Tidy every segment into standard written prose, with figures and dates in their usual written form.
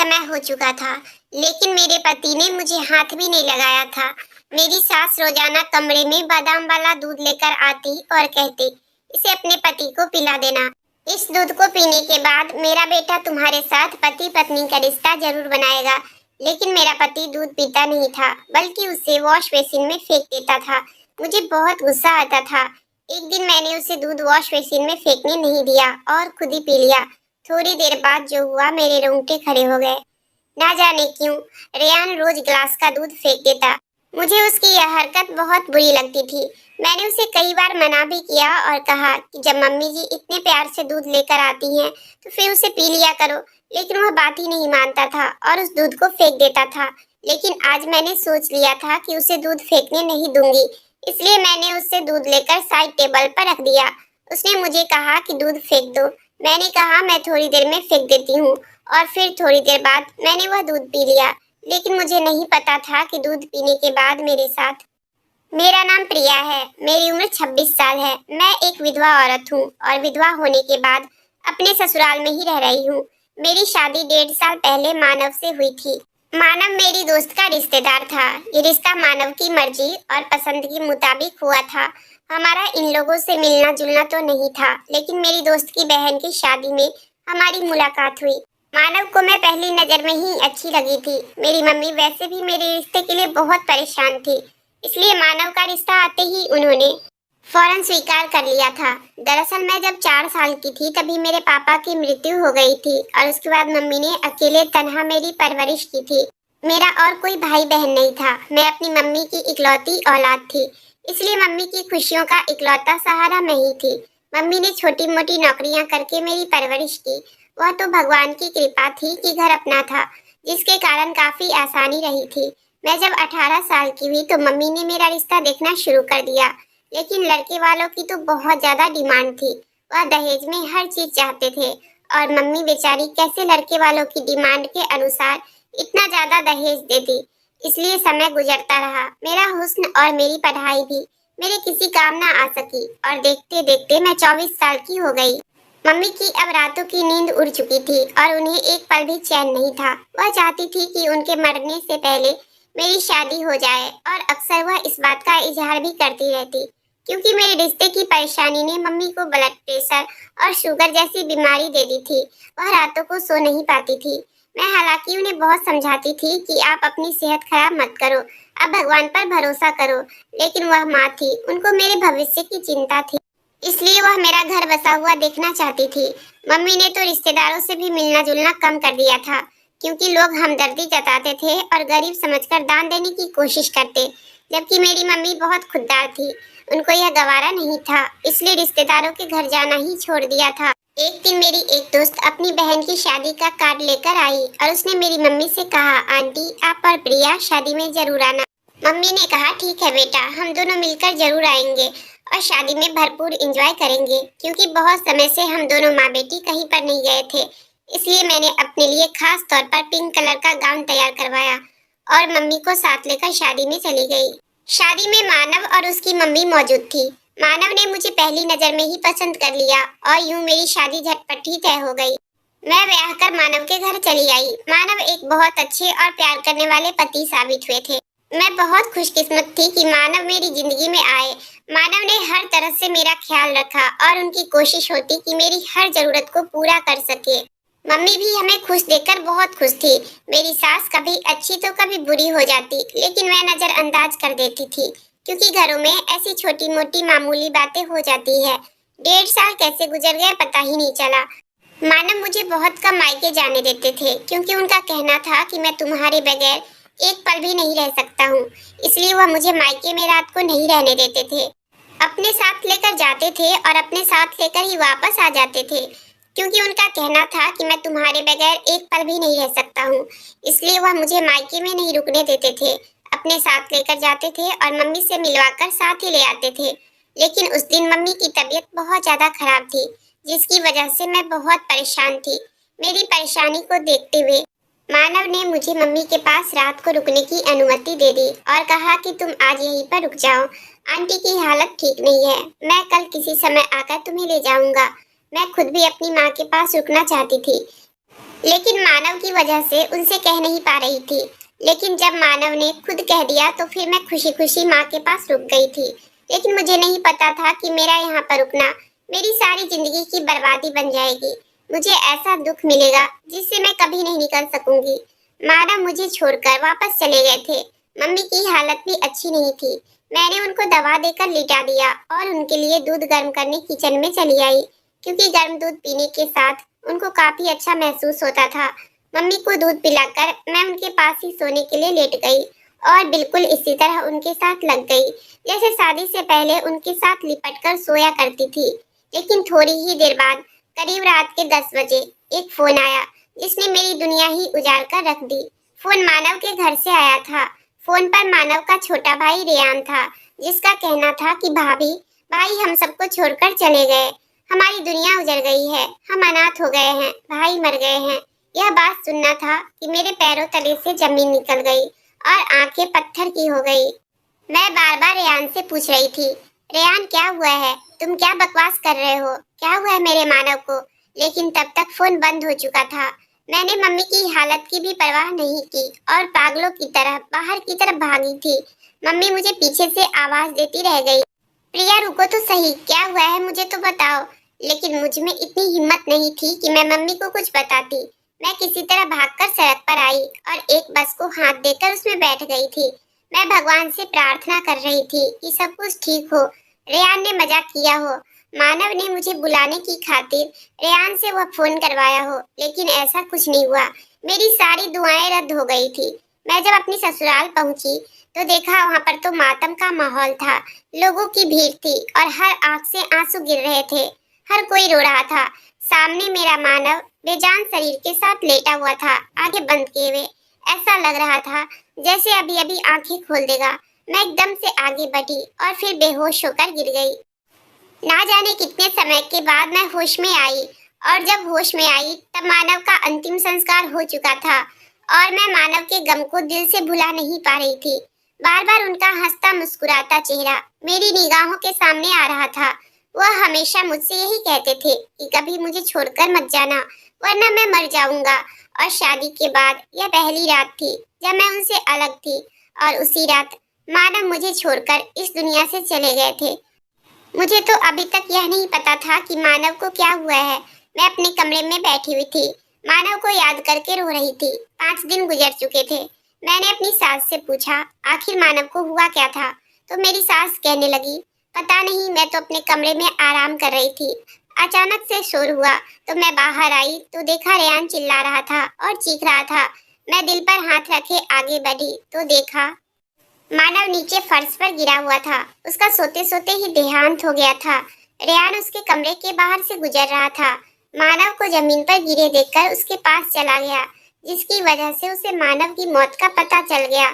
समय हो चुका था, लेकिन मेरे पति ने मुझे हाथ भी नहीं लगाया था। मेरी सास रोजाना कमरे में बादाम वाला दूध लेकर आती और कहती, इसे अपने पति को पिला देना। इस दूध को पीने के बाद मेरा बेटा तुम्हारे साथ पति पत्नी का रिश्ता जरूर बनाएगा। लेकिन मेरा पति दूध पीता नहीं था, बल्कि उसे वॉश बेसिन में फेंक देता था। मुझे बहुत गुस्सा आता था। एक दिन मैंने उसे दूध वॉश बेसिन में फेंकने नहीं दिया और खुद ही पी लिया। थोड़ी देर बाद जो हुआ, मेरे रोंगटे खड़े हो गए। ना जाने क्यों रेयान रोज गिलास का दूध फेंक देता। मुझे उसकी यह हरकत बहुत बुरी लगती थी। मैंने उसे कई बार मना भी किया और कहा कि जब मम्मी जी इतने प्यार से दूध लेकर आती हैं तो फिर उसे पी लिया करो, लेकिन वह बात ही नहीं मानता था और उस दूध को फेंक देता था। लेकिन आज मैंने सोच लिया था कि उसे दूध फेंकने नहीं दूंगी, इसलिए मैंने उससे दूध लेकर साइड टेबल पर रख दिया। उसने मुझे कहा कि दूध फेंक दो। मैंने कहा मैं थोड़ी देर में फेंक देती हूँ, और फिर थोड़ी देर बाद मैंने वह दूध पी लिया। लेकिन मुझे नहीं पता था कि दूध पीने के बाद मेरे साथ। मेरा नाम प्रिया है, मेरी उम्र 26 साल है। मैं एक विधवा औरत हूँ और विधवा होने के बाद अपने ससुराल में ही रह रही हूँ। मेरी शादी 1.5 साल पहले मानव से हुई थी। मानव मेरी दोस्त का रिश्तेदार था। ये रिश्ता मानव की मर्जी और पसंद के मुताबिक हुआ था। हमारा इन लोगों से मिलना जुलना तो नहीं था, लेकिन मेरी दोस्त की बहन की शादी में हमारी मुलाकात हुई। मानव को मैं पहली नजर में ही अच्छी लगी थी। मेरी मम्मी वैसे भी मेरे रिश्ते के लिए बहुत परेशान थी, इसलिए मानव का रिश्ता आते ही उन्होंने फौरन स्वीकार कर लिया था। दरअसल मैं जब 4 साल की थी तभी मेरे पापा की मृत्यु हो गई थी और उसके बाद मम्मी ने अकेले तन्हा मेरी परवरिश की थी। मेरा और कोई भाई बहन नहीं था। मैं अपनी मम्मी की इकलौती औलाद थी, इसलिए मम्मी की खुशियों का इकलौता सहारा मैं ही थी। मम्मी ने छोटी मोटी नौकरियां करके मेरी परवरिश की। वह तो भगवान की कृपा थी कि घर अपना था, जिसके कारण काफी आसानी रही थी। मैं जब 18 साल की हुई तो मम्मी ने मेरा रिश्ता देखना शुरू कर दिया, लेकिन लड़के वालों की तो बहुत ज्यादा डिमांड थी। वह दहेज में हर चीज चाहते थे और मम्मी बेचारी कैसे लड़के वालों की डिमांड के अनुसार इतना ज्यादा दहेज देती। इसलिए समय गुजरता रहा। मेरा हुस्न और मेरी पढ़ाई भी मेरे किसी काम ना आ सकी और देखते देखते मैं 24 साल की हो गई। मम्मी की अब रातों की नींद उड़ चुकी थी और उन्हें एक पल भी चैन नहीं था। वह चाहती थी कि उनके मरने से पहले मेरी शादी हो जाए और अक्सर वह इस बात का इजहार भी करती रहती, क्योंकि मेरे रिश्ते की परेशानी ने मम्मी को ब्लड प्रेशर और शुगर जैसी बीमारी दे दी थी। वह रातों को सो नहीं पाती थी। मैं हालांकि उन्हें बहुत समझाती थी कि आप अपनी सेहत खराब मत करो, आप भगवान पर भरोसा करो, लेकिन वह माँ थी, उनको मेरे भविष्य की चिंता थी, इसलिए वह मेरा घर बसा हुआ देखना चाहती थी। मम्मी ने तो रिश्तेदारों से भी मिलना जुलना कम कर दिया था, क्योंकि लोग हमदर्दी जताते थे और गरीब समझकर दान देने की कोशिश करते, जबकि मेरी मम्मी बहुत खुददार थी। उनको यह गवारा नहीं था, इसलिए रिश्तेदारों के घर जाना ही छोड़ दिया था। एक दिन मेरी एक दोस्त अपनी बहन की शादी का कार्ड लेकर आई और उसने मेरी मम्मी से कहा, आंटी आप और प्रिया शादी में जरूर आना। मम्मी ने कहा, ठीक है बेटा, हम दोनों मिलकर जरूर आएंगे और शादी में भरपूर एंजॉय करेंगे, क्योंकि बहुत समय से हम दोनों माँ बेटी कहीं पर नहीं गए थे। इसलिए मैंने अपने लिए खास तौर पर पिंक कलर का गाउन तैयार करवाया और मम्मी को साथ लेकर शादी में चली गई। शादी में मानव और उसकी मम्मी मौजूद थी। मानव ने मुझे पहली नजर में ही पसंद कर लिया और यूं मेरी शादी झटपट ही तय हो गई। मैं ब्याह कर मानव के घर चली आई। मानव एक बहुत अच्छे और प्यार करने वाले पति साबित हुए थे। मैं बहुत खुशकिस्मत थी कि मानव मेरी जिंदगी में आए। मानव ने हर तरह से मेरा ख्याल रखा और उनकी कोशिश होती कि मेरी हर जरूरत को पूरा कर सके। मम्मी भी हमें खुश देखकर बहुत खुश थी। मेरी सास कभी अच्छी तो कभी बुरी हो जाती, लेकिन मैं नजरअंदाज कर देती थी, क्योंकि घरों में ऐसी छोटी मोटी मामूली बातें हो जाती है। 1.5 साल कैसे गुजर गए पता ही नहीं चला। मानव मुझे बहुत कम मायके जाने देते थे, क्योंकि उनका कहना था कि मैं तुम्हारे बगैर एक पल भी नहीं रह सकता हूँ, इसलिए वह मुझे मायके में रात को नहीं रहने देते थे। अपने साथ लेकर जाते थे और अपने साथ लेकर ही वापस आ जाते थे, क्योंकि उनका कहना था कि मैं तुम्हारे बगैर एक पल भी नहीं रह सकता हूँ, इसलिए वह मुझे मायके में नहीं रुकने देते थे। अपने साथ लेकर जाते थे और मम्मी से मिलवाकर साथ ही ले आते थे। लेकिन उस दिन मम्मी की तबीयत बहुत ज्यादा खराब थी, जिसकी वजह से मैं बहुत परेशान थी। मेरी परेशानी को देखते हुए मानव ने मुझे मम्मी के पास रात को रुकने की अनुमति दे दी और कहा कि तुम आज यहीं पर रुक जाओ, आंटी की हालत ठीक नहीं है, मैं कल किसी समय आकर तुम्हें ले जाऊंगा। मैं खुद भी अपनी माँ के पास रुकना चाहती थी। लेकिन मानव की वजह से उनसे कह नहीं पा रही थी। लेकिन जब मानव ने खुद कह दिया तो फिर मैं खुशी खुशी माँ के पास रुक गई थी। लेकिन मुझे नहीं पता था कि मेरा यहाँ पर रुकना मेरी सारी जिंदगी की बर्बादी बन जाएगी। मुझे ऐसा दुख मिलेगा जिससे मैं कभी नहीं निकल सकूंगी। मानव मुझे छोड़कर वापस चले गए थे। मम्मी की हालत भी अच्छी नहीं थी। मैंने उनको दवा देकर लिटा दिया और उनके लिए दूध गर्म करने किचन में चली आई, क्योंकि गर्म दूध पीने के साथ उनको काफी अच्छा महसूस होता था। मम्मी को दूध पिलाकर मैं उनके पास ही सोने के लिए लेट गई और बिल्कुल इसी तरह उनके साथ लग गई, जैसे शादी से पहले उनके साथ लिपट कर सोया करती थी। लेकिन थोड़ी ही देर बाद, करीब रात के 10 बजे, एक फोन आया जिसने मेरी दुनिया ही उजाड़ कर रख दी। फोन मानव के घर से आया था। फोन पर मानव का छोटा भाई रेयान था, जिसका कहना था कि भाभी, भाई हम सबको छोड़कर चले गए, हमारी दुनिया उजड़ गई है, हम अनाथ हो गए हैं, भाई मर गए हैं। यह बात सुनना था कि मेरे पैरों तले से जमीन निकल गई और आंखें पत्थर की हो गई। मैं बार बार रेयान से पूछ रही थी, रेयान क्या हुआ है, तुम क्या बकवास कर रहे हो, क्या हुआ है मेरे मानव को। लेकिन तब तक फोन बंद हो चुका था। मैंने मम्मी की हालत की भी परवाह नहीं की और पागलों की तरह बाहर की तरफ भागी थी। मम्मी मुझे पीछे से आवाज देती रह गई, प्रिया रुको तो सही, क्या हुआ है मुझे तो बताओ। लेकिन मुझ में इतनी हिम्मत नहीं थी कि मैं मम्मी को कुछ बताती। मैं किसी तरह भागकर सड़क पर आई और एक बस को हाथ देकर उसमें बैठ गई थी। मैं भगवान से प्रार्थना कर रही थी कि सब कुछ ठीक हो, रेयान ने मजाक किया हो, मानव ने मुझे बुलाने की खातिर रेयान से वह फोन करवाया हो, लेकिन ऐसा कुछ नहीं हुआ। मेरी सारी दुआएं रद्द हो गई थी। मैं जब अपनी ससुराल पहुंची तो देखा वहां पर तो मातम का माहौल था। लोगों की भीड़ थी और हर आंख से आंसू गिर रहे थे। हर कोई रो रहा था। सामने मेरा मानव बेजान शरीर के साथ लेटा हुआ था, आंखें बंद किए हुए। ऐसा लग रहा था जैसे अभी अभी आंखें खोल देगा। मैं एकदम से आगे बढ़ी और फिर बेहोश होकर गिर गई। ना जाने कितने समय के बाद मैं होश में आई, और जब होश में आई तब मानव का अंतिम संस्कार हो चुका था और मैं मानव के गम को दिल से भुला नहीं पा रही थी। बार बार उनका हंसता मुस्कुराता चेहरा मेरी निगाहों के सामने आ रहा था। वह हमेशा मुझसे यही कहते थे कि कभी मुझे छोड़कर मत जाना, वरना मैं मर जाऊंगा। और शादी के बाद यह पहली रात थी जब मैं उनसे अलग थी, और उसी रात मानव मुझे छोड़कर इस दुनिया से चले गए थे। मुझे तो अभी तक यह नहीं पता था कि मानव को क्या हुआ है। मैं अपने कमरे में बैठी हुई थी, मानव को याद करके रो रही थी। 5 दिन गुजर चुके थे। मैंने अपनी सास से पूछा आखिर मानव को हुआ क्या था, तो मेरी सास कहने लगी, पता नहीं, मैं तो अपने कमरे में आराम कर रही थी, अचानक से शोर हुआ तो मैं बाहर आई तो देखा रेयान चिल्ला रहा था और चीख रहा था। मैं दिल पर हाथ रखे आगे बढ़ी तो देखा मानव नीचे फर्श पर गिरा हुआ था। उसका सोते सोते ही देहांत हो गया था। रेयान उसके कमरे के बाहर से गुजर रहा था। मानव को जमीन पर गिरे देखकर उसके पास चला गया, जिसकी वजह से उसे मानव की मौत का पता चल गया।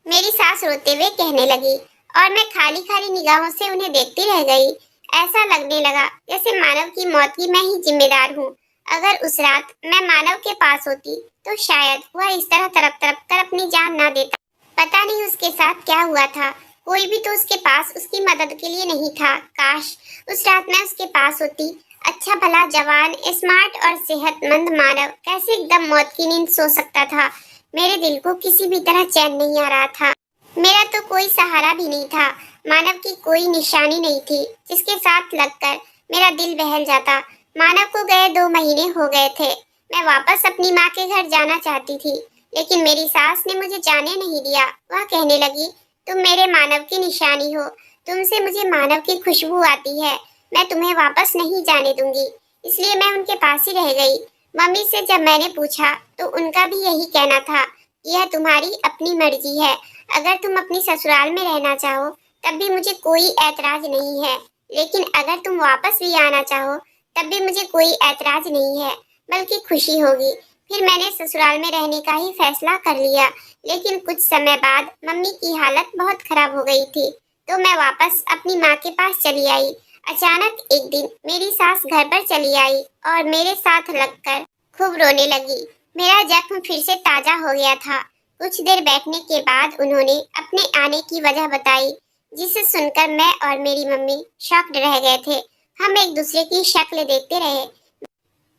मेरी सास रोते हुए कहने लगी और मैं खाली खाली निगाहों से उन्हें देखती रह गई। ऐसा लगने लगा जैसे मानव की मौत की मैं ही जिम्मेदार हूँ। अगर उस रात मैं मानव के पास होती तो शायद वह इस तरह तड़प तड़प कर अपनी जान ना देता। पता नहीं उसके साथ क्या हुआ था। कोई भी तो उसके पास उसकी मदद के लिए नहीं था। काश उस रात मैं उसके पास होती। अच्छा भला जवान, स्मार्ट और सेहतमंद मानव कैसे एकदम मौत की नींद सो सकता था। मेरे दिल को किसी भी तरह चैन नहीं आ रहा था। मेरा तो कोई सहारा भी नहीं था। मानव की कोई निशानी नहीं थी जिसके साथ लगकर मेरा दिल बहल जाता। मानव को गए 2 महीने हो गए थे। मैं वापस अपनी माँ के घर जाना चाहती थी, लेकिन मेरी सास ने मुझे जाने नहीं दिया। वह कहने लगी, तुम मेरे मानव की निशानी हो, तुमसे मुझे मानव की खुशबू आती है, मैं तुम्हें वापस नहीं जाने दूंगी। इसलिए मैं उनके पास ही रह गई। मम्मी से जब मैंने पूछा तो उनका भी यही कहना था, यह तुम्हारी अपनी मर्जी है, अगर तुम अपनी ससुराल में रहना चाहो तब भी मुझे कोई ऐतराज नहीं है, लेकिन अगर तुम वापस भी आना चाहो तब भी मुझे कोई ऐतराज नहीं है, बल्कि खुशी होगी। फिर मैंने ससुराल में रहने का ही फैसला कर लिया। लेकिन कुछ समय बाद मम्मी की हालत बहुत खराब हो गई थी, तो मैं वापस अपनी माँ के पास चली आई। अचानक एक दिन मेरी सास घर पर चली आई और मेरे साथ लगकर खूब रोने लगी। मेरा जख्म फिर से ताजा हो गया था। कुछ देर बैठने के बाद उन्होंने अपने आने की वजह बताई, जिसे सुनकर मैं और मेरी मम्मी शॉक्ड रह गए थे। हम एक दूसरे की शक्ल देखते रहे।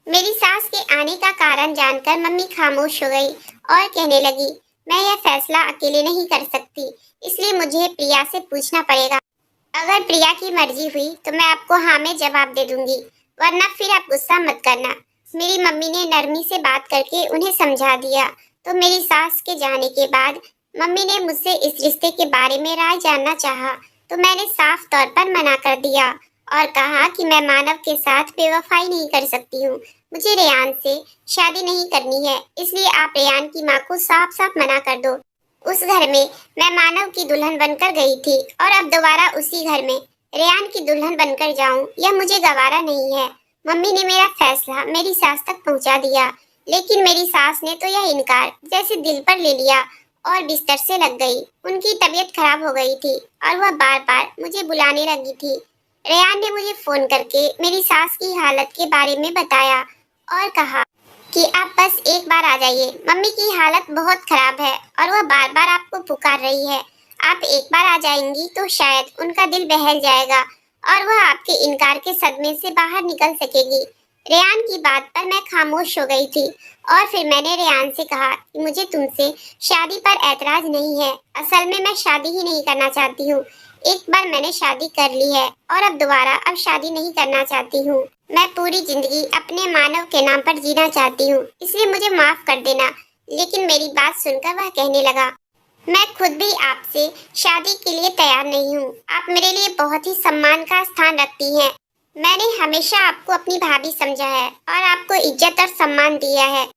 मेरी सास के आने का कारण जानकर मम्मी खामोश हो गई और कहने लगी, मैं यह फैसला अकेले नहीं कर सकती, इसलिए मुझे प्रिया से पूछना पड़ेगा। अगर प्रिया की मर्जी हुई तो मैं आपको हाँ में जवाब दे दूंगी, वरना फिर आप गुस्सा मत करना। मेरी मम्मी ने नरमी से बात करके उन्हें समझा दिया। तो मेरी सास के जाने के बाद मम्मी ने मुझसे इस रिश्ते के बारे में राय जानना चाहा, तो मैंने साफ तौर पर मना कर दिया और कहा कि मैं मानव के साथ बेवफाई नहीं कर सकती हूँ। मुझे रेयान से शादी नहीं करनी है, इसलिए आप रेयान की माँ को साफ साफ मना कर दो। उस घर में मैं मानव की दुल्हन बनकर गई थी और अब दोबारा उसी घर में रेयान की दुल्हन बनकर जाऊं, यह मुझे गवारा नहीं है। मम्मी ने मेरा फैसला मेरी सास तक पहुंचा दिया, लेकिन मेरी सास ने तो यह इनकार जैसे दिल पर ले लिया और बिस्तर से लग गई। उनकी तबीयत खराब हो गई थी और वह बार बार मुझे बुलाने लगी थी। रेयान ने मुझे फोन करके मेरी सास की हालत के बारे में बताया और कहा कि आप बस एक बार आ जाइए, मम्मी की हालत बहुत खराब है और वह बार बार आपको पुकार रही है। आप एक बार आ जाएंगी तो शायद उनका दिल बहल जाएगा और वह आपके इनकार के सदमे से बाहर निकल सकेगी। रेयान की बात पर मैं खामोश हो गई थी और फिर मैंने रेयान से कहा कि मुझे तुमसे शादी पर ऐतराज नहीं है, असल में मैं शादी ही नहीं करना चाहती हूँ। एक बार मैंने शादी कर ली है और अब दोबारा शादी नहीं करना चाहती हूँ। मैं पूरी जिंदगी अपने मानव के नाम पर जीना चाहती हूँ, इसलिए मुझे माफ कर देना। लेकिन मेरी बात सुनकर वह कहने लगा, मैं खुद भी आपसे शादी के लिए तैयार नहीं हूँ। आप मेरे लिए बहुत ही सम्मान का स्थान रखती हैं। मैंने हमेशा आपको अपनी भाभी समझा है और आपको इज्जत और सम्मान दिया है,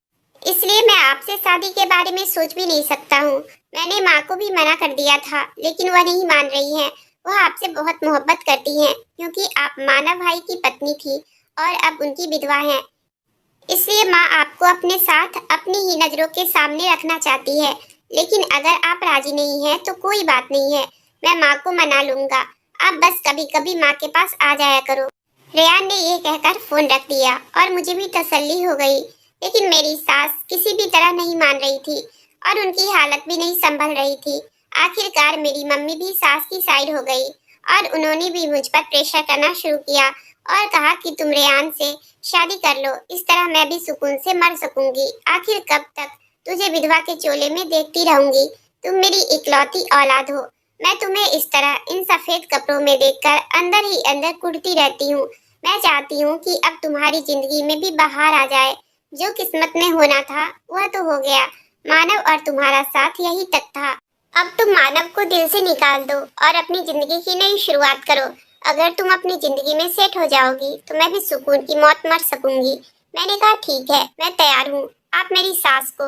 इसलिए मैं आपसे शादी के बारे में सोच भी नहीं सकता हूँ। मैंने माँ को भी मना कर दिया था, लेकिन वह नहीं मान रही है। वह आपसे बहुत मोहब्बत करती हैं, क्योंकि आप मानव भाई की पत्नी थी और अब उनकी विधवा हैं। इसलिए माँ आपको अपने साथ अपनी ही नजरों के सामने रखना चाहती है। लेकिन अगर आप राजी नहीं हैं तो कोई बात नहीं है, मैं माँ को मना लूंगा। आप बस कभी कभी माँ के पास आ जाया करो। रेयान ने यह कहकर फोन रख दिया और मुझे भी तसल्ली हो गई। लेकिन मेरी सास किसी भी तरह नहीं मान रही थी और उनकी हालत भी नहीं संभल रही थी। आखिरकार मेरी मम्मी भी सास की साइड हो गई और उन्होंने भी मुझ पर प्रेशर करना शुरू किया और कहा कि तुम रेयान से शादी कर लो, इस तरह मैं भी सुकून से मर सकूंगी। आखिर कब तक तुझे विधवा के चोले में देखती रहूंगी? तुम मेरी इकलौती औलाद हो। मैं तुम्हें इस तरह इन सफेद कपड़ों में देखकर अंदर ही अंदर कुढ़ती रहती हूँ। मैं चाहती हूँ कि अब तुम्हारी जिंदगी में भी बहार आ जाए। जो किस्मत में होना था वह तो हो गया। मानव और तुम्हारा साथ यही तक था। अब तुम मानव को दिल से निकाल दो और अपनी जिंदगी की नई शुरुआत करो। अगर तुम अपनी जिंदगी में सेट हो जाओगी तो मैं भी सुकून की मौत मर सकूंगी। मैंने कहा ठीक है, मैं तैयार हूँ। आप मेरी सास को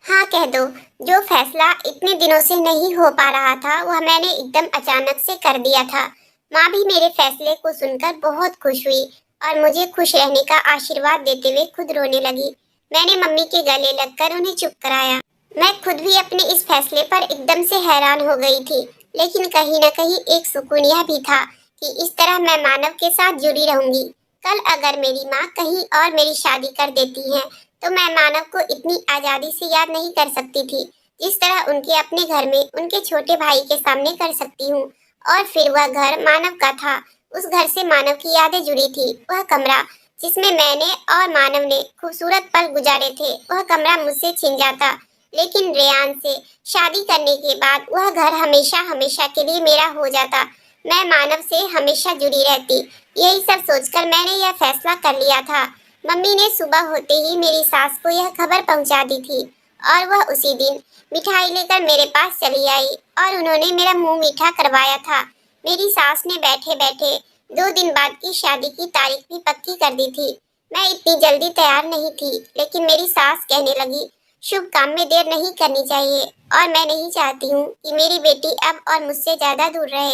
हाँ कह दो। जो फैसला इतने दिनों से नहीं हो पा रहा था वह मैंने एकदम अचानक से कर दिया था। माँ भी मेरे फैसले को सुनकर बहुत खुश हुई और मुझे खुश रहने का आशीर्वाद देते हुए खुद रोने लगी। मैंने मम्मी के गले लगकर उन्हें चुप कराया। मैं खुद भी अपने इस फैसले पर एकदम से हैरान हो गई थी, लेकिन कहीं न कहीं एक सुकून यह भी था कि इस तरह मैं मानव के साथ जुड़ी रहूंगी। कल अगर मेरी माँ कहीं और मेरी शादी कर देती है तो मैं मानव को इतनी आजादी से याद नहीं कर सकती थी, जिस तरह उनके अपने घर में उनके छोटे भाई के सामने कर सकती हूँ। और फिर वह घर मानव का था। उस घर से मानव की यादें जुड़ी थी। वह कमरा जिसमें मैंने और मानव ने खूबसूरत पल गुजारे थे, वह कमरा मुझसे छिन जाता। लेकिन रेयान से शादी करने के बाद वह घर हमेशा हमेशा के लिए मेरा हो जाता। मैं मानव से हमेशा जुड़ी रहती। यही सब सोचकर मैंने यह फैसला कर लिया था। मम्मी ने सुबह होते ही मेरी सास को यह खबर पहुंचा दी थी और वह उसी दिन मिठाई लेकर मेरे पास चली आई और उन्होंने मेरा मुंह मीठा करवाया था। मेरी सास ने बैठे बैठे 2 दिन बाद की शादी की तारीख भी पक्की कर दी थी। मैं इतनी जल्दी तैयार नहीं थी, लेकिन मेरी सास कहने लगी, शुभ काम में देर नहीं करनी चाहिए और मैं नहीं चाहती हूँ कि मेरी बेटी अब और मुझसे ज्यादा दूर रहे।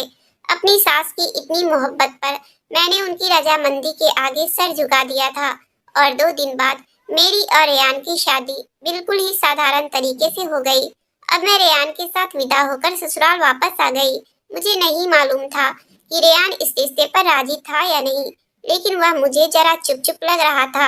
अपनी सास की इतनी मोहब्बत पर मैंने उनकी रजामंदी के आगे सर झुका दिया था और 2 दिन बाद मेरी और रेयान की शादी बिल्कुल ही साधारण तरीके से हो गई। अब मैं रेयान के साथ विदा होकर ससुराल वापस आ गई। मुझे नहीं मालूम था कि रेयान इस रिश्ते पर राजी था या नहीं, लेकिन वह मुझे जरा चुप चुप लग रहा था।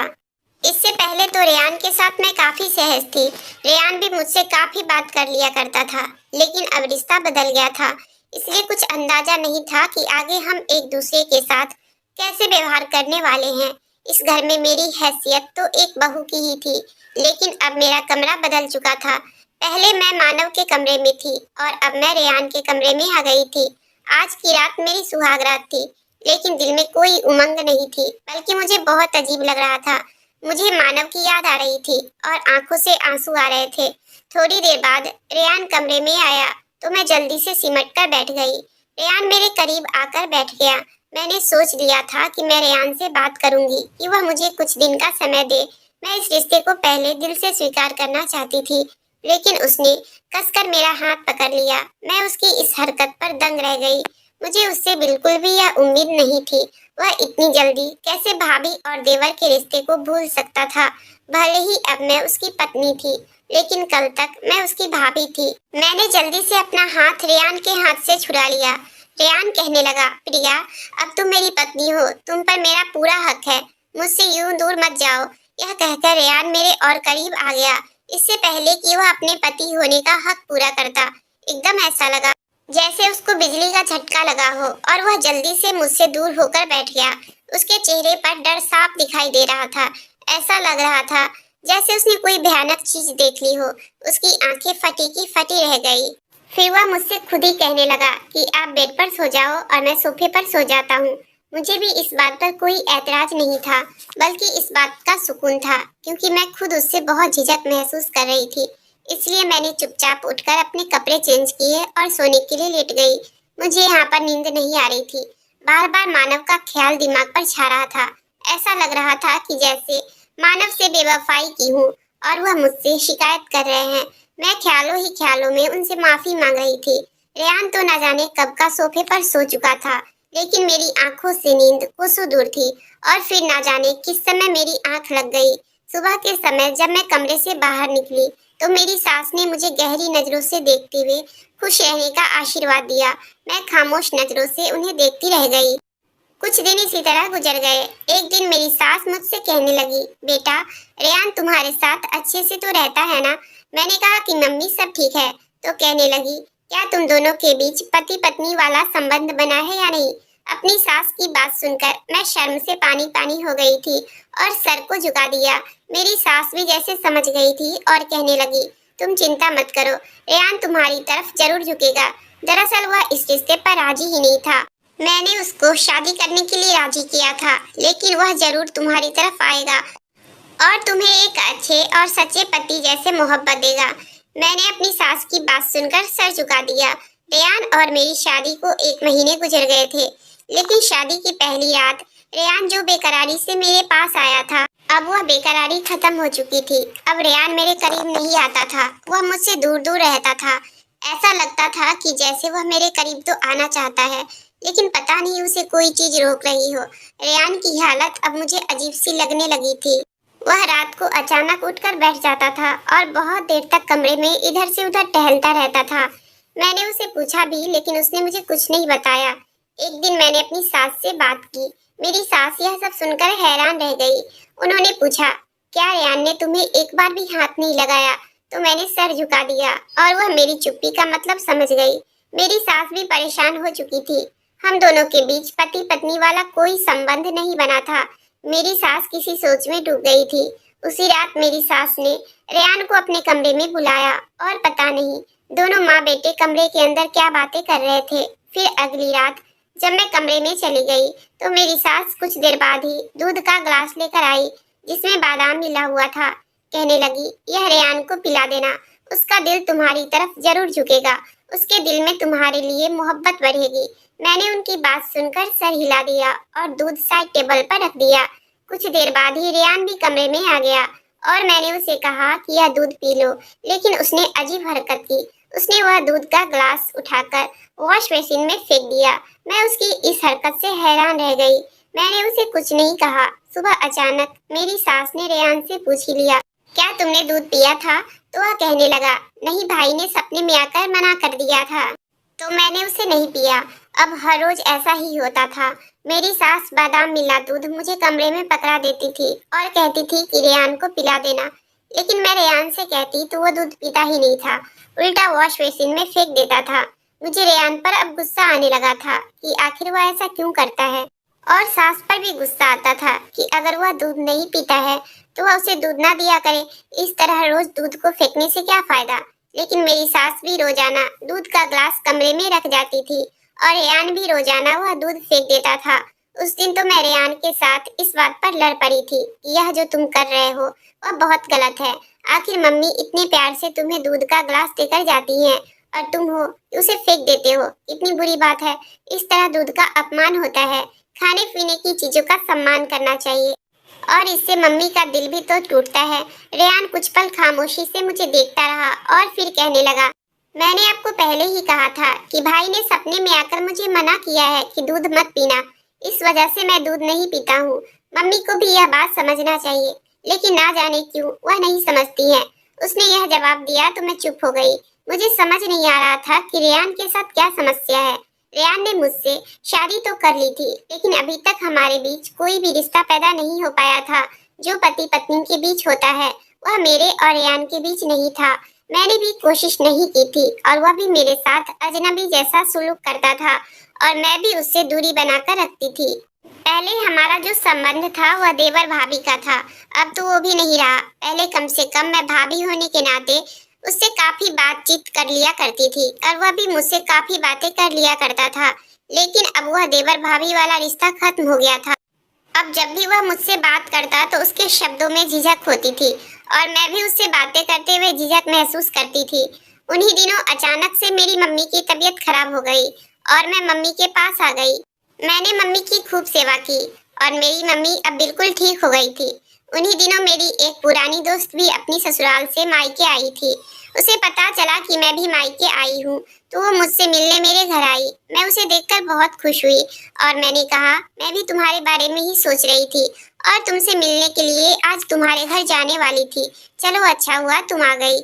इससे पहले तो रेयान के साथ मैं काफी सहज थी। रेयान भी मुझसे काफी बात कर लिया करता था, लेकिन अब रिश्ता बदल गया था, इसलिए कुछ अंदाजा नहीं था कि आगे हम एक दूसरे के साथ कैसे व्यवहार करने वाले हैं। इस घर में मेरी हैसियत तो एक बहू की ही थी, लेकिन अब मेरा कमरा बदल चुका था। पहले मैं मानव के कमरे में थी और अब मैं रेयान के कमरे में आ गई थी। आज की रात मेरी सुहाग रात थी, लेकिन दिल में कोई उमंग नहीं थी, बल्कि मुझे बहुत अजीब लग रहा था। मुझे मानव की याद आ रही थी और आंखों से आंसू आ रहे थे। थोड़ी देर बाद रेयान कमरे में आया तो मैं जल्दी से सिमट कर बैठ गई। रेयान मेरे करीब आकर बैठ गया। मैंने सोच लिया था कि मैं रेयान से बात करूंगी कि वह मुझे कुछ दिन का समय दे। मैं इस रिश्ते को पहले दिल से स्वीकार करना चाहती थी, लेकिन उसने कसकर मेरा हाथ पकड़ लिया। मैं उसकी इस हरकत पर दंग रह गई। मुझे उससे बिल्कुल भी यह उम्मीद नहीं थी। वह इतनी जल्दी कैसे भाभी और देवर के रिश्ते को भूल सकता था। भले ही अब मैं उसकी पत्नी थी, लेकिन कल तक मैं उसकी भाभी थी। मैंने जल्दी से अपना हाथ रेयान के हाथ से छुड़ा लिया। रेयान कहने लगा, प्रिया, अब तुम मेरी पत्नी हो, तुम पर मेरा पूरा हक है, मुझसे यूं दूर मत जाओ। यह कहकर रेयान मेरे और करीब आ गया, इससे पहले कि वह अपने पति होने का हक पूरा करता। एकदम ऐसा लगा जैसे उसको बिजली का झटका लगा हो और वह जल्दी से मुझसे दूर होकर बैठ गया। उसके चेहरे पर डर साफ दिखाई दे रहा था। ऐसा लग रहा था जैसे उसने कोई भयानक चीज देख ली हो। उसकी आंखें फटी की फटी रह गई। फिर वह मुझसे खुद ही कहने लगा कि आप बेड पर सो जाओ और मैं सोफे पर सो जाता हूँ। मुझे भी इस बात पर कोई ऐतराज नहीं था, बल्कि इस बात का सुकून था, क्योंकि मैं खुद उससे बहुत झिझक महसूस कर रही थी। इसलिए मैंने चुपचाप उठकर अपने कपड़े चेंज किए और सोने के लिए लेट गई। मुझे यहाँ पर नींद नहीं आ रही थी। बार बार मानव का ख्याल दिमाग पर छा रहा था। ऐसा लग रहा था कि जैसे मानव से बेवफाई की हूँ और वह मुझसे शिकायत कर रहे हैं। मैं ख्यालों ही ख्यालों में उनसे माफी मांग रही थी। रेयान तो न जाने कब का सोफे पर सो चुका था, लेकिन मेरी आंखों से नींद कोसों दूर थी। और फिर न जाने किस समय मेरी आंख लग गई। सुबह के समय जब मैं कमरे से बाहर निकली तो मेरी सास ने मुझे गहरी नजरों से देखते हुए खुश रहने का आशीर्वाद दिया। मैं खामोश नजरों से उन्हें देखती रह गई। कुछ दिन इसी तरह गुजर गए। एक दिन मेरी सास मुझसे कहने लगी, बेटा, रेयान तुम्हारे साथ अच्छे से तो रहता है ना? मैंने कहा कि मम्मी सब ठीक है। तो कहने लगी, क्या तुम दोनों के बीच पति पत्नी वाला संबंध बना है या नहीं? अपनी सास की बात सुनकर मैं शर्म से पानी पानी हो गई थी और सर को झुका दिया। मेरी सास भी जैसे समझ गई थी और कहने लगी, तुम चिंता मत करो, रेयान तुम्हारी तरफ जरूर झुकेगा। दरअसल वह इस रिश्ते पर राजी ही नहीं था। मैंने उसको शादी करने के लिए राजी किया था, लेकिन वह जरूर तुम्हारी तरफ आएगा और तुम्हें एक अच्छे और सच्चे पति जैसे मोहब्बत देगा। मैंने अपनी सास की बात सुनकर सर झुका दिया। रेयान और मेरी शादी को 1 महीने गुजर गए थे, लेकिन शादी की पहली रात रेयान जो बेकरारी से मेरे पास आया था, अब वह बेकरारी खत्म हो चुकी थी। अब रेयान मेरे करीब नहीं आता था, वह मुझसे दूर दूर रहता था। ऐसा लगता था कि जैसे वह मेरे करीब तो आना चाहता है, लेकिन पता नहीं उसे कोई चीज रोक रही हो। रेयान की हालत अब मुझे अजीब सी लगने लगी थी। वह रात को अचानक उठकर बैठ जाता था और बहुत देर तक कमरे में इधर से उधर टहलता रहता था। मैंने उसे पूछा भी, लेकिन उसने मुझे कुछ नहीं बताया। एक दिन मैंने अपनी सास से बात की। मेरी सास यह सब सुनकर हैरान रह गई। उन्होंने पूछा, क्या रेयान ने तुम्हें एक बार भी हाथ नहीं लगाया? तो मैंने सर झुका दिया और वह मेरी चुप्पी का मतलब समझ गई। मेरी सास भी परेशान हो चुकी थी। हम दोनों के बीच पति पत्नी वाला कोई संबंध नहीं बना था। मेरी सास किसी सोच में डूब गई थी। उसी रात मेरी सास ने रेयान को अपने कमरे में बुलाया और पता नहीं दोनों माँ बेटे कमरे के अंदर क्या बातें कर रहे थे। फिर अगली रात जब मैं कमरे में चली गई तो मेरी सास कुछ देर बाद ही दूध का ग्लास लेकर आई, जिसमें बादाम मिला हुआ था। कहने लगी, यह रेयान को पिला देना, उसका दिल तुम्हारी तरफ जरूर झुकेगा, उसके दिल में तुम्हारे लिए मोहब्बत बढ़ेगी। मैंने उनकी बात सुनकर सर हिला दिया और दूध साइड टेबल पर रख दिया। कुछ देर बाद ही रेयान भी कमरे में आ गया और मैंने उसे कहा कि यह दूध पी लो, लेकिन उसने अजीब हरकत की। उसने वह दूध का ग्लास उठाकर वॉश बेसिन में फेंक दिया। मैं उसकी इस हरकत से हैरान रह गई। मैंने उसे कुछ नहीं कहा। सुबह अचानक मेरी सास ने रेयान से पूछ ही लिया, क्या तुमने दूध पिया था? तो वह कहने लगा, नहीं, भाई ने सपने में आकर मना कर दिया था, तो मैंने उसे नहीं पिया। अब हर रोज ऐसा ही होता था। मेरी सास बादाम मिला दूध मुझे कमरे में पकड़ा देती थी और कहती थी कि रेयान को पिला देना, लेकिन मैं रेयान से कहती तो वो दूध पीता ही नहीं था, उल्टा वॉश बेसिन में फेंक देता था। मुझे रेयान पर अब गुस्सा आने लगा था कि आखिर वह ऐसा क्यों करता है। और सास पर भी गुस्सा आता था कि अगर वह दूध नहीं पीता है तो वह उसे दूध ना दिया करे। इस तरह रोज दूध को फेंकने से क्या फायदा। लेकिन मेरी सास भी रोजाना दूध का ग्लास कमरे में रख जाती थी और रेयान भी रोजाना वह दूध फेंक देता था। उस दिन तो मैं रेयान के साथ इस बात पर लड़ पड़ी थी कि यह जो तुम कर रहे हो वह बहुत गलत है। आखिर मम्मी इतने प्यार से तुम्हें दूध का ग्लास देकर जाती हैं और तुम हो उसे फेंक देते हो। इतनी बुरी बात है। इस तरह दूध का अपमान होता है। खाने पीने की चीजों का सम्मान करना चाहिए। और इससे मम्मी का दिल भी तो टूटता है। रेयान कुछ पल खामोशी से मुझे देखता रहा और फिर कहने लगा, मैंने आपको पहले ही कहा था कि भाई ने सपने में आकर मुझे मना किया है कि दूध मत पीना। इस वजह से मैं दूध नहीं पीता हूँ। मम्मी को भी यह बात समझना चाहिए, लेकिन ना जाने क्यों वह नहीं समझती है। उसने यह जवाब दिया तो मैं चुप हो गई। मुझे समझ नहीं आ रहा था कि रेयान के साथ क्या समस्या है। रेयान ने मुझसे शादी तो कर ली थी, लेकिन अभी तक हमारे बीच कोई भी रिश्ता पैदा नहीं हो पाया था। जो पति पत्नी के बीच होता है वह मेरे और रेयान के बीच नहीं था। मैंने भी कोशिश नहीं की थी और वह भी मेरे साथ अजनबी जैसा सुलूक करता था और मैं भी उससे दूरी बनाकर रखती थी। पहले हमारा जो संबंध था वह देवर भाभी का था, अब तो वो भी नहीं रहा। पहले कम से कम मैं भाभी होने के नाते उससे काफी बातचीत कर लिया करती थी और वह भी मुझसे काफी बातें कर लिया करता था। लेकिन अब वह देवर भाभी वाला रिश्ता खत्म हो गया था। अब जब भी वह मुझसे बात करता तो उसके शब्दों में झिझक होती थी और मैं भी उससे बातें करते हुए झिझक महसूस करती थी। उन्हीं दिनों अचानक से मेरी मम्मी की तबीयत खराब हो गई और मैं मम्मी के पास आ गई। मैंने मम्मी की खूब सेवा की और मेरी मम्मी अब बिल्कुल ठीक हो गई थी। उन्हीं दिनों मेरी एक पुरानी दोस्त भी अपनी ससुराल से मायके आई थी। उसे पता चला कि मैं भी मायके आई हूँ तो वो मुझसे मिलने मेरे घर आई। मैं उसे देखकर बहुत खुश हुई और मैंने कहा, मैं भी तुम्हारे बारे में ही सोच रही थी और तुमसे मिलने के लिए आज तुम्हारे घर जाने वाली थी। चलो अच्छा हुआ तुम आ गई।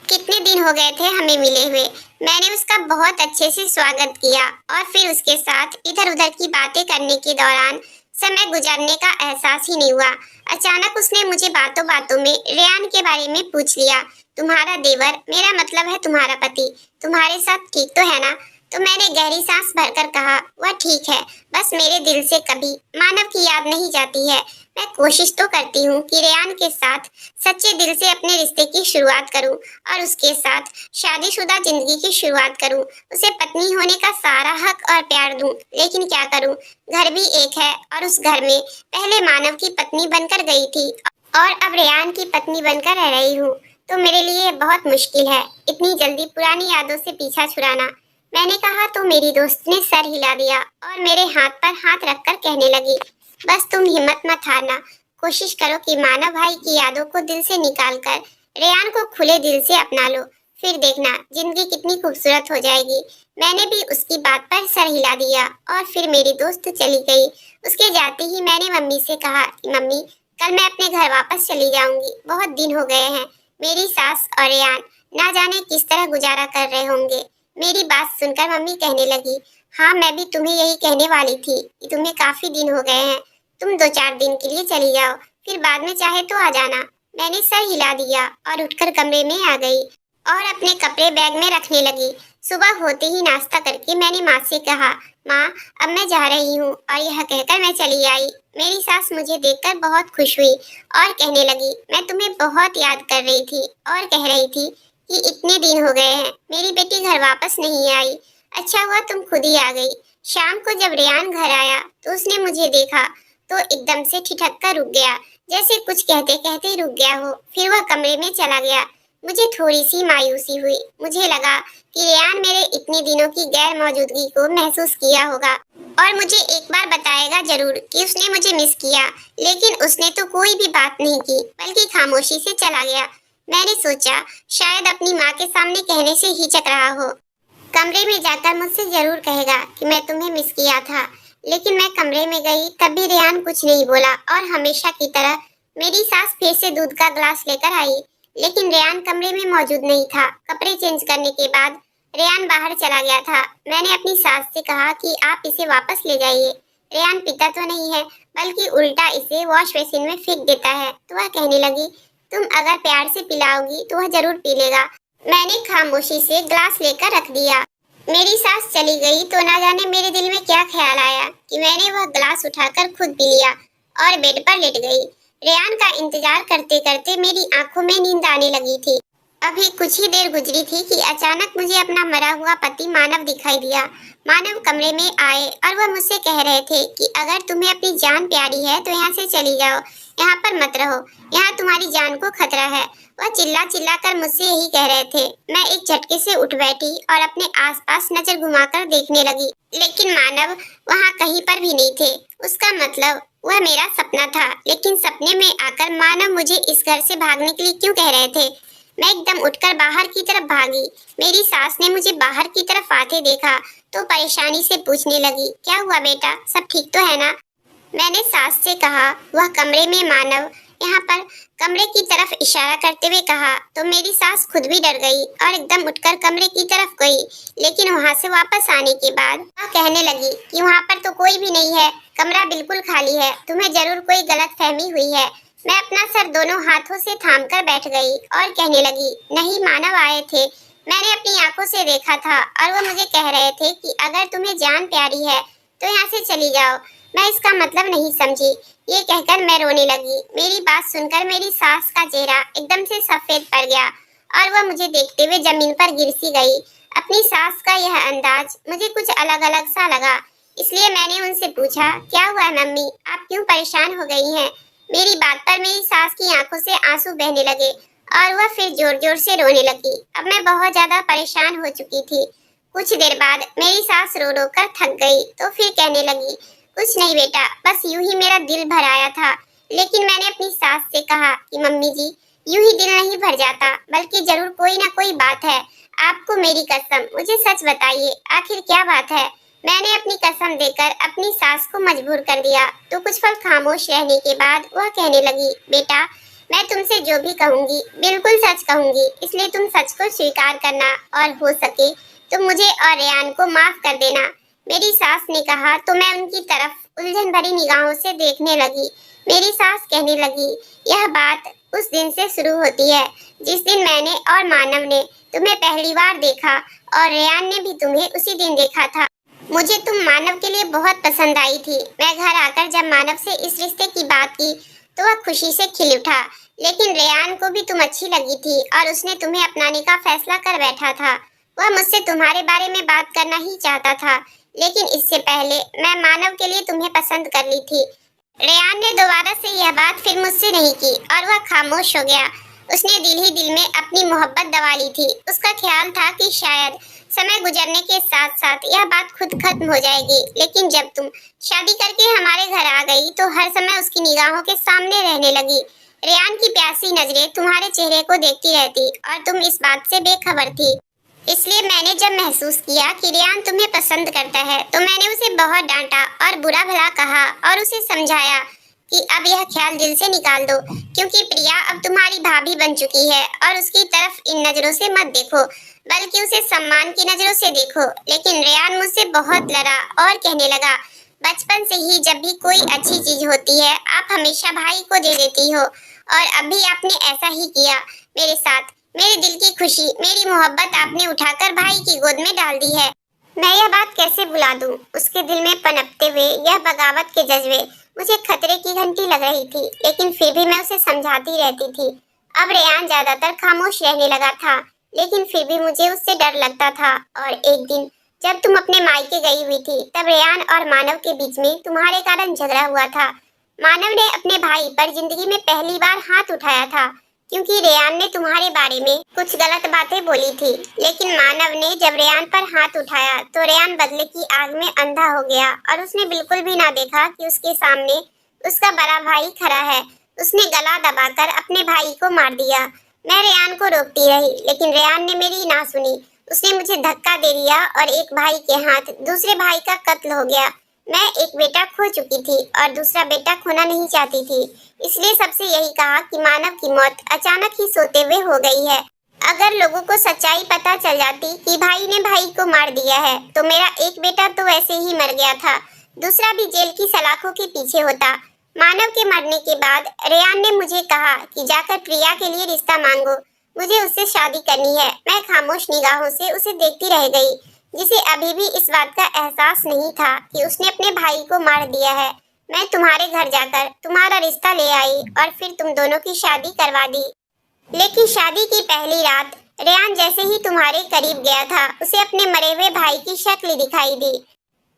कितने दिन हो गए थे हमें मिले हुए। मैंने उसका बहुत अच्छे से स्वागत किया और फिर उसके साथ इधर उधर की बातें करने के दौरान समय गुजरने का एहसास ही नहीं हुआ। अचानक उसने मुझे बातों बातों में रेयान के बारे में पूछ लिया। तुम्हारा देवर, मेरा मतलब है तुम्हारा पति, तुम्हारे साथ ठीक तो है ना? तो मैंने गहरी सांस भरकर कहा, वह ठीक है, बस मेरे दिल से कभी मानव की याद नहीं जाती है। मैं कोशिश तो करती हूँ कि रेयान के साथ सच्चे दिल से अपने रिश्ते की शुरुआत करूँ और उसके साथ शादीशुदा जिंदगी की शुरुआत करूँ। उसे पत्नी होने का सारा हक और प्यार दूँ। लेकिन क्या करूँ, घर भी एक है और उस घर में पहले मानव की पत्नी बनकर गई थी और अब रेयान की पत्नी बनकर रह रही हूँ। तो मेरे लिए बहुत मुश्किल है इतनी जल्दी पुरानी यादों से पीछा छुड़ाना। मैंने कहा तो मेरी दोस्त ने सर हिला दिया और मेरे हाथ पर हाथ रखकर कहने लगी, बस तुम हिम्मत मत हारना। कोशिश करो कि मानव भाई की यादों को दिल से निकाल कर रेयान को खुले दिल से अपना लो। फिर देखना जिंदगी कितनी खूबसूरत हो जाएगी। मैंने भी उसकी बात पर सर हिला दिया और फिर मेरी दोस्त चली गई। उसके जाते ही मैंने मम्मी से कहा कि मम्मी, कल मैं अपने घर वापस चली जाऊंगी। बहुत दिन हो गए हैं। मेरी सास और रेयान ना जाने किस तरह गुजारा कर रहे होंगे। मेरी बात सुनकर मम्मी कहने लगी, हाँ मैं भी तुम्हें यही कहने वाली थी कि तुम्हें काफी दिन हो गए हैं। तुम 2-4 दिन के लिए चली जाओ, फिर बाद में चाहे तो आ जाना। मैंने सर हिला दिया और उठकर कमरे में आ गई और अपने कपड़े बैग में रखने लगी। सुबह होते ही नाश्ता करके मैंने माँ से कहा, माँ अब मैं जा रही हूँ, और यह कहकर मैं चली आई। मेरी सास मुझे देखकर बहुत खुश हुई और कहने लगी, मैं तुम्हें बहुत याद कर रही थी और कह रही थी कि इतने दिन हो गए हैं मेरी बेटी घर वापस नहीं आई। अच्छा हुआ तुम खुद ही आ गई। शाम को जब रेयान घर आया तो उसने मुझे देखा तो एकदम से ठिठक कर रुक गया, जैसे कुछ कहते कहते रुक गया हो। फिर वह कमरे में चला गया। मुझे थोड़ी सी मायूसी हुई। मुझे लगा कि रेयान मेरे इतने दिनों की गैर मौजूदगी को महसूस किया होगा और मुझे एक बार बताएगा जरूर कि उसने मुझे मिस किया। लेकिन उसने तो कोई भी बात नहीं की, बल्कि खामोशी से चला गया। मैंने सोचा शायद अपनी माँ के सामने कहने से हिचक रहा हो। कमरे में जाकर मुझसे जरूर कहेगा कि मैं तुम्हें मिस किया था। लेकिन मैं कमरे में गई तब भी रेयान कुछ नहीं बोला और हमेशा की तरह मेरी सास फिर से दूध का ग्लास लेकर आई। लेकिन रेयान कमरे में मौजूद नहीं था। कपड़े चेंज करने के बाद रेयान बाहर चला गया था। मैंने अपनी सास से कहा कि आप इसे वापस ले जाइए। रेयान पीता तो नहीं है, बल्कि उल्टा इसे वॉश बेसिन में फेंक देता है। तो वह कहने लगी, तुम अगर प्यार से पिलाओगी तो वह जरूर पी लेगा। मैंने खामोशी से ग्लास लेकर रख दिया। मेरी सास चली गई तो ना जाने मेरे दिल में क्या ख्याल आया कि मैंने वह ग्लास उठाकर खुद पी लिया और बेड पर लेट गई। रेयान का इंतजार करते करते मेरी आंखों में नींद आने लगी थी। अभी कुछ ही देर गुजरी थी कि अचानक मुझे अपना मरा हुआ पति मानव दिखाई दिया। मानव कमरे में आए और वह मुझसे कह रहे थे कि अगर तुम्हें अपनी जान प्यारी है तो यहाँ से चली जाओ, यहाँ पर मत रहो, यहाँ तुम्हारी जान को खतरा है। वह चिल्ला चिल्ला कर मुझसे यही कह रहे थे। मैं एक झटके से उठ बैठी और अपने आसपास नजर घुमाकर देखने लगी, लेकिन मानव वहाँ कहीं पर भी नहीं थे। उसका मतलब वह मेरा सपना था, लेकिन सपने में आकर मानव मुझे इस घर से भागने के लिए क्यों कह रहे थे। मैं एकदम उठकर बाहर की तरफ भागी। मेरी सास ने मुझे बाहर की तरफ आते देखा तो परेशानी से पूछने लगी, क्या हुआ बेटा, सब ठीक तो है ना? मैंने सास से कहा, वह कमरे में मानव यहाँ पर कमरे की तरफ इशारा करते हुए कहा तो मेरी सास खुद भी डर गई और एकदम उठकर कमरे की तरफ गई। लेकिन वहाँ से वापस आने के बाद वह कहने लगी कि वहाँ पर तो कोई भी नहीं है, कमरा बिल्कुल खाली है, तुम्हें जरूर कोई गलतफहमी हुई है। मैं अपना सर दोनों हाथों से थामकर बैठ गई और कहने लगी, नहीं, मानव आए थे, मैंने अपनी आंखों से देखा था और वो मुझे कह रहे थे कि अगर तुम्हें जान प्यारी है तो यहाँ से चली जाओ। मैं इसका मतलब नहीं समझी। ये कहकर मैं रोने लगी। मेरी बात सुनकर मेरी सास का चेहरा एकदम से सफेद पड़ गया और वह मुझे देखते हुए जमीन पर गिर सी गई। अपनी सास का यह अंदाज मुझे कुछ अलग अलग सा लगा, इसलिए मैंने उनसे पूछा, क्या हुआ है मम्मी, आप क्यों परेशान हो गई हैं? मेरी बात पर मेरी सास की आंखों से आंसू बहने लगे और वह फिर जोर जोर से रोने लगी। अब मैं बहुत ज्यादा परेशान हो चुकी थी। कुछ देर बाद मेरी सास रो रो कर थक गई तो फिर कहने लगी, कुछ नहीं बेटा, बस यूं ही मेरा दिल भर आया था। लेकिन मैंने अपनी सास से कहा कि मम्मी जी, यूं ही दिल नहीं भर जाता, बल्कि जरूर कोई ना कोई बात है। आपको मेरी कसम, मुझे सच बताइए, आखिर क्या बात है? मैंने अपनी कसम देकर अपनी सास को मजबूर कर दिया तो कुछ पल खामोश रहने के बाद वह कहने लगी, बेटा, मैं तुमसे जो भी कहूंगी बिल्कुल सच कहूंगी, इसलिए तुम सच को स्वीकार करना और हो सके तो मुझे और रेयान को माफ कर देना। मेरी सास ने कहा तो मैं उनकी तरफ उलझन भरी निगाहों से देखने लगी। मेरी सास कहने लगी, यह बात उस दिन से शुरू होती है जिस दिन मैंने और मानव ने तुम्हें पहली बार देखा और रेयान ने भी तुम्हें उसी दिन देखा था। मुझे तुम मानव के लिए बहुत पसंद आई थी। मैं घर आकर जब मानव से इस रिश्ते की बात की तो वह खुशी से खिल उठा। लेकिन रेयान को भी तुम अच्छी लगी थी और उसने तुम्हें अपनाने का फैसला कर बैठा था। वह मुझसे तुम्हारे बारे में बात करना ही चाहता था, लेकिन इससे पहले मैं मानव के लिए तुम्हें पसंद कर ली थी। रेयान ने दोबारा से यह बात फिर मुझसे नहीं की और वह खामोश हो गया। उसने दिल ही दिल में अपनी मोहब्बत दबा ली थी। उसका ख्याल था कि शायद समय गुजरने के साथ साथ यह बात खुद खत्म हो जाएगी। लेकिन जब तुम शादी करके हमारे घर आ गई तो हर समय उसकी निगाहों के सामने रहने लगी। रेयान की प्यासी नजरें तुम्हारे चेहरे को देखती रहती और तुम इस बात से बेखबर थी। इसलिए मैंने जब महसूस किया कि रेयान तुम्हें पसंद करता है तो मैंने उसे बहुत डांटा और बुरा भला कहा और उसे समझाया कि अब यह ख्याल दिल से निकाल दो, क्योंकि प्रिया अब तुम्हारी भाभी बन चुकी है और उसकी तरफ इन नजरों से मत देखो, बल्कि उसे सम्मान की नजरों से देखो। लेकिन रेयान मुझसे बहुत लड़ा और कहने लगा, बचपन से ही जब भी कोई अच्छी चीज होती है आप हमेशा भाई को दे देती हो और अभी आपने ऐसा ही किया मेरे साथ। मेरे दिल की खुशी, मेरी मोहब्बत आपने उठाकर भाई की गोद में डाल दी है। मैं यह बात कैसे भुला दूं? उसके दिल में पनपते हुए यह बगावत के जज्बे मुझे खतरे की घंटी लग रही थी, लेकिन फिर भी मैं उसे समझाती रहती थी। अब रेयान ज्यादातर खामोश रहने लगा था, लेकिन फिर भी मुझे उससे डर लगता था। और एक दिन जब तुम अपने मायके गई हुई थी तब रेयान और मानव के बीच में तुम्हारे कारण झगड़ा हुआ था। मानव ने अपने भाई पर जिंदगी में पहली बार हाथ उठाया था क्योंकि रेयान ने तुम्हारे बारे में कुछ गलत बातें बोली थी। लेकिन मानव ने जब रेयान पर हाथ उठाया तो रेयान बदले की आग में अंधा हो गया और उसने बिल्कुल भी ना देखा कि उसके सामने उसका बड़ा भाई खड़ा है। उसने गला दबाकर अपने भाई को मार दिया। मैं रेयान को रोकती रही, लेकिन रेयान ने मेरी ना सुनी। उसने मुझे धक्का दे दिया और एक भाई के हाथ दूसरे भाई का कत्ल हो गया। मैं एक बेटा खो चुकी थी और दूसरा बेटा खोना नहीं चाहती थी, इसलिए सबसे यही कहा कि मानव की मौत अचानक ही सोते हुए हो गई है। अगर लोगों को सच्चाई पता चल जाती कि भाई ने भाई को मार दिया है तो मेरा एक बेटा तो वैसे ही मर गया था, दूसरा भी जेल की सलाखों के पीछे होता। मानव के मरने के बाद रेयान ने मुझे कहा कि जाकर प्रिया के लिए रिश्ता मांगो, मुझे उससे शादी करनी है। मैं खामोश निगाहों से उसे देखती रह गई। जिसे अभी भी इस बात का एहसास नहीं था कि उसने अपने भाई को मार दिया है। मैं तुम्हारे घर जाकर तुम्हारा रिश्ता ले आई और फिर तुम दोनों की शादी करवा दी। लेकिन शादी की पहली रात रेयान जैसे ही तुम्हारे करीब गया था, उसे अपने मरे हुए भाई की शक्ल दिखाई दी।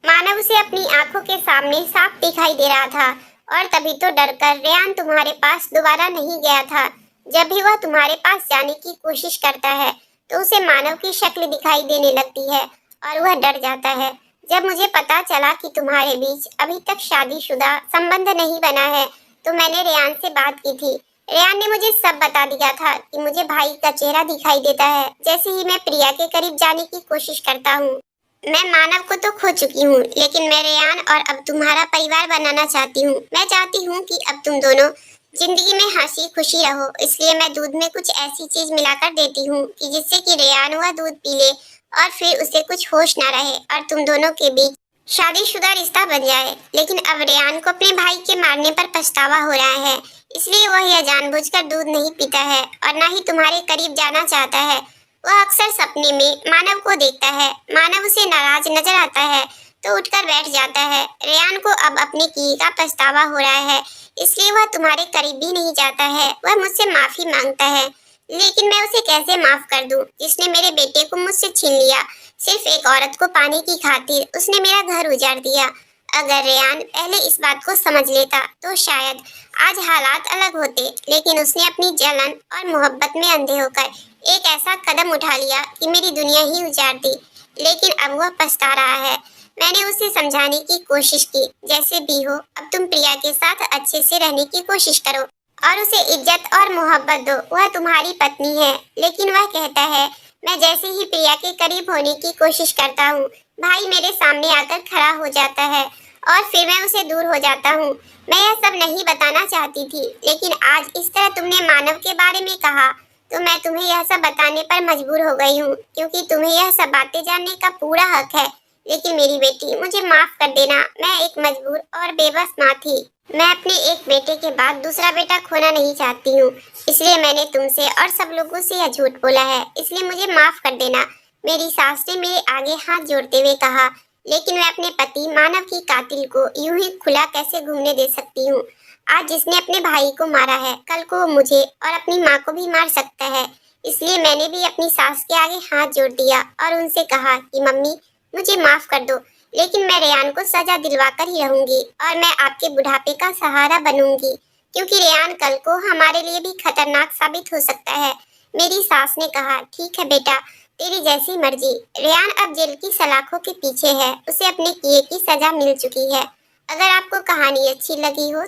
मानव उसे अपनी आंखों के सामने साफ दिखाई दे रहा था और तभी तो डरकर रेयान तुम्हारे पास दोबारा नहीं गया था। जब भी वह तुम्हारे पास जाने की कोशिश करता है तो उसे मानव की शक्ल दिखाई देने लगती है और वह डर जाता है। जब मुझे पता चला कि तुम्हारे बीच अभी तक शादीशुदा संबंध नहीं बना है तो मैंने रेयान से बात की थी। रेयान ने मुझे सब बता दिया था कि मुझे भाई का चेहरा दिखाई देता है जैसे ही मैं प्रिया के करीब जाने की कोशिश करता हूँ। मैं मानव को तो खो चुकी हूँ, लेकिन मैं रेयान और अब तुम्हारा परिवार बनाना चाहती हूँ। मैं चाहती हूँ कि अब तुम दोनों जिंदगी में हंसी खुशी रहो, इसलिए मैं दूध में कुछ ऐसी चीज मिलाकर देती हूँ कि जिससे कि रेयान वह दूध पी ले और फिर उसे कुछ होश ना रहे और तुम दोनों के बीच शादीशुदा रिश्ता बन जाए। लेकिन अब रेयान को अपने भाई के मारने पर पछतावा हो रहा है, इसलिए वह यह जानबूझकर दूध नहीं पीता है और ना ही तुम्हारे करीब जाना चाहता है। वह अक्सर सपने में मानव को देखता है। मानव उसे नाराज नजर आता है तो उठकर बैठ जाता है। रेयान को अब अपने किए का पछतावा हो रहा है, इसलिए वह तुम्हारे करीब भी नहीं जाता है। वह मुझसे माफी मांगता है, लेकिन मैं उसे कैसे माफ कर दूं जिसने मेरे बेटे को मुझसे छीन लिया। सिर्फ एक औरत को पाने की खातिर उसने मेरा घर उजाड़ दिया। अगर रेयान पहले इस बात को समझ लेता तो शायद आज हालात अलग होते, लेकिन उसने अपनी जलन और मोहब्बत में अंधे होकर एक ऐसा कदम उठा लिया कि मेरी दुनिया ही उजाड़ दी। लेकिन अब वह पछता रहा है। मैंने उसे समझाने की कोशिश की, जैसे भी हो अब तुम प्रिया के साथ अच्छे से रहने की कोशिश करो और उसे इज्जत और मोहब्बत दो। वह तुम्हारी पत्नी है। लेकिन वह कहता है, मैं जैसे ही प्रिया के करीब होने की कोशिश करता हूँ, भाई मेरे सामने आकर खड़ा हो जाता है और फिर मैं उसे दूर हो जाता हूँ। मैं यह सब नहीं बताना चाहती थी, लेकिन आज इस तरह तुमने मानव के बारे में कहा तो मैं तुम्हें यह सब बताने पर मजबूर हो गई हूँ, क्योंकि तुम्हें यह सब बातें जानने का पूरा हक है। लेकिन मेरी बेटी, मुझे माफ कर देना। मैं एक मजबूर और बेबस माँ थी। मैं अपने एक बेटे के बाद दूसरा बेटा खोना नहीं चाहती हूँ, इसलिए मैंने तुमसे और सब लोगों से यह झूठ बोला है। इसलिए मुझे माफ कर देना। मेरी सास ने मेरे आगे हाथ जोड़ते हुए कहा, लेकिन मैं अपने पति मानव की कातिल को यूं ही खुला कैसे घूमने दे सकती हूँ। आज जिसने अपने भाई को मारा है, कल को वो मुझे और अपनी माँ को भी मार सकता है। इसलिए मैंने भी अपनी सास के आगे हाथ जोड़ दिया और उनसे कहा कि मम्मी, मुझे माफ कर दो, लेकिन मैं रेयान को सजा दिलवा कर ही रहूंगी और मैं आपके बुढ़ापे का सहारा बनूंगी, क्योंकि रेयान कल को हमारे लिए भी खतरनाक साबित हो सकता है। मेरी सास ने कहा, ठीक है बेटा, तेरी जैसी मर्जी। रेयान अब जेल की सलाखों के पीछे है। उसे अपने किए की सजा मिल चुकी है। अगर आपको कहानी अच्छी लगी हो